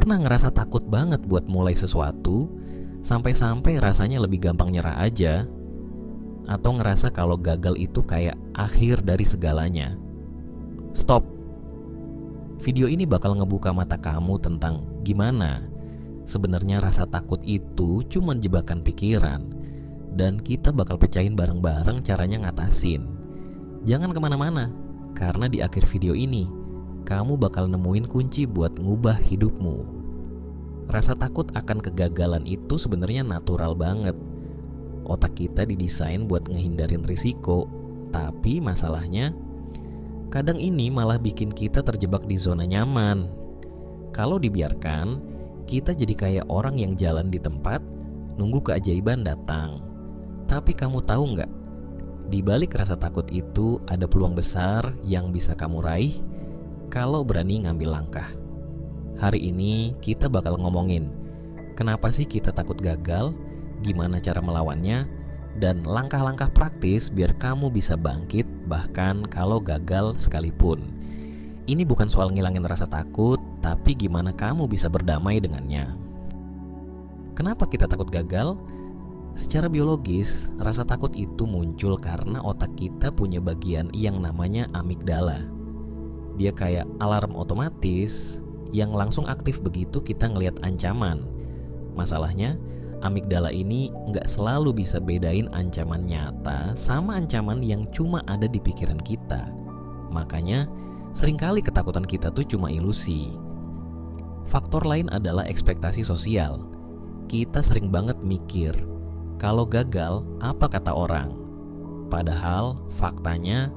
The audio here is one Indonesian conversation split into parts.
pernah ngerasa takut banget buat mulai sesuatu, sampai-sampai rasanya lebih gampang nyerah aja? Atau ngerasa kalau gagal itu kayak akhir dari segalanya? Stop. Video ini bakal ngebuka mata kamu tentang gimana sebenarnya rasa takut itu cuma jebakan pikiran, dan kita bakal pecahin bareng-bareng caranya ngatasin. Jangan kemana-mana, karena di akhir video ini kamu bakal nemuin kunci buat ngubah hidupmu. Rasa takut akan kegagalan itu sebenarnya natural banget. Otak kita didesain buat ngehindarin risiko, tapi masalahnya kadang ini malah bikin kita terjebak di zona nyaman. Kalau dibiarkan, kita jadi kayak orang yang jalan di tempat, nunggu keajaiban datang. Tapi kamu tahu nggak? Di balik rasa takut itu ada peluang besar yang bisa kamu raih kalau berani ngambil langkah. Hari ini kita bakal ngomongin kenapa sih kita takut gagal, gimana cara melawannya, dan langkah-langkah praktis biar kamu bisa bangkit bahkan kalau gagal sekalipun. Ini bukan soal ngilangin rasa takut, tapi gimana kamu bisa berdamai dengannya. Kenapa kita takut gagal? Secara biologis, rasa takut itu muncul karena otak kita punya bagian yang namanya amigdala. Dia kayak alarm otomatis yang langsung aktif begitu kita ngelihat ancaman. Masalahnya, amigdala ini nggak selalu bisa bedain ancaman nyata sama ancaman yang cuma ada di pikiran kita. Makanya, seringkali ketakutan kita tuh cuma ilusi. Faktor lain adalah ekspektasi sosial. Kita sering banget mikir, kalau gagal, apa kata orang? Padahal, faktanya,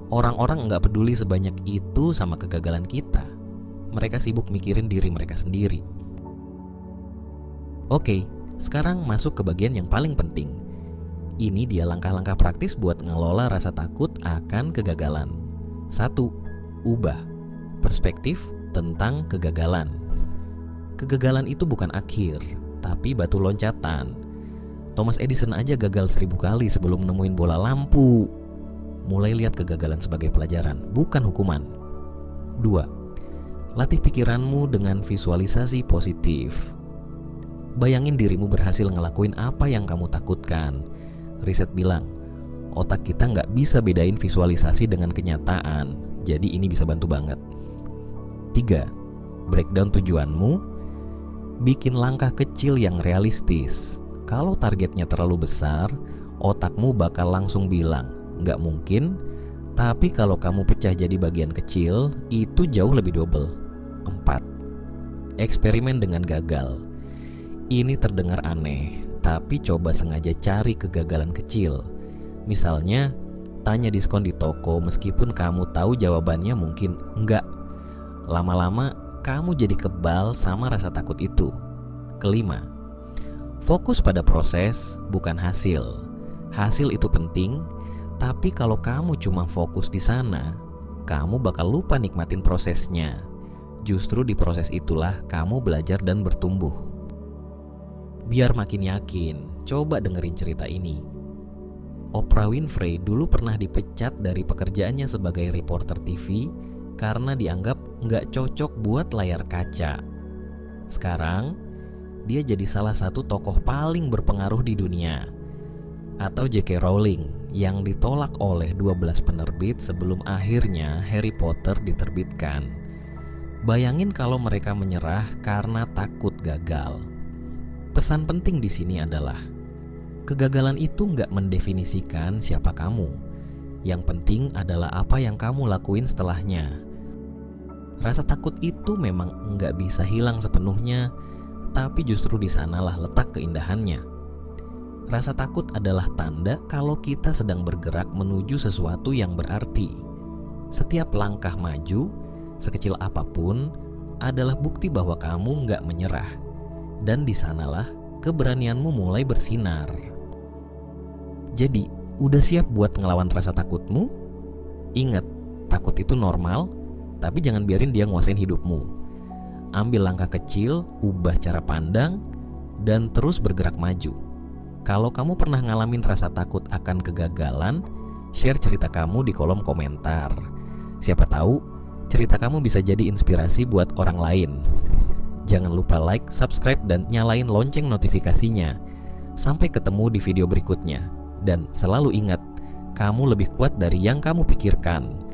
orang-orang nggak peduli sebanyak itu sama kegagalan kita. Mereka sibuk mikirin diri mereka sendiri. Oke, sekarang masuk ke bagian yang paling penting. Ini dia langkah-langkah praktis buat ngelola rasa takut akan kegagalan. 1. Ubah perspektif tentang kegagalan. Kegagalan itu bukan akhir, tapi batu loncatan. Thomas Edison aja gagal 1000 kali sebelum nemuin bola lampu. Mulai lihat kegagalan sebagai pelajaran, bukan hukuman. 2. Latih pikiranmu dengan visualisasi positif. Bayangin dirimu berhasil ngelakuin apa yang kamu takutkan. Riset bilang, otak kita nggak bisa bedain visualisasi dengan kenyataan. Jadi ini bisa bantu banget. 3. Breakdown tujuanmu. Bikin langkah kecil yang realistis. Kalau targetnya terlalu besar, otakmu bakal langsung bilang, nggak mungkin. Tapi kalau kamu pecah jadi bagian kecil, itu jauh lebih double. 4. Eksperimen dengan gagal. Ini terdengar aneh, tapi coba sengaja cari kegagalan kecil. Misalnya, tanya diskon di toko meskipun kamu tahu jawabannya mungkin enggak. Lama-lama, kamu jadi kebal sama rasa takut itu. 5. Fokus pada proses, bukan hasil. Hasil itu penting, tapi kalau kamu cuma fokus di sana, kamu bakal lupa nikmatin prosesnya. Justru di proses itulah kamu belajar dan bertumbuh. Biar makin yakin, coba dengerin cerita ini. Oprah Winfrey dulu pernah dipecat dari pekerjaannya sebagai reporter TV karena dianggap nggak cocok buat layar kaca. Sekarang, dia jadi salah satu tokoh paling berpengaruh di dunia. Atau J.K. Rowling yang ditolak oleh 12 penerbit sebelum akhirnya Harry Potter diterbitkan. Bayangin kalau mereka menyerah karena takut gagal. Pesan penting di sini adalah kegagalan itu nggak mendefinisikan siapa kamu. Yang penting adalah apa yang kamu lakuin setelahnya. Rasa takut itu memang nggak bisa hilang sepenuhnya, tapi justru di sanalah letak keindahannya. Rasa takut adalah tanda kalau kita sedang bergerak menuju sesuatu yang berarti. Setiap langkah maju, sekecil apapun, adalah bukti bahwa kamu nggak menyerah. Dan di sanalah keberanianmu mulai bersinar. Jadi, udah siap buat ngelawan rasa takutmu? Ingat, takut itu normal, tapi jangan biarin dia nguasain hidupmu. Ambil langkah kecil, ubah cara pandang, dan terus bergerak maju. Kalau kamu pernah ngalamin rasa takut akan kegagalan, share cerita kamu di kolom komentar. Siapa tahu, cerita kamu bisa jadi inspirasi buat orang lain. Jangan lupa like, subscribe, dan nyalain lonceng notifikasinya. Sampai ketemu di video berikutnya. Dan selalu ingat, kamu lebih kuat dari yang kamu pikirkan.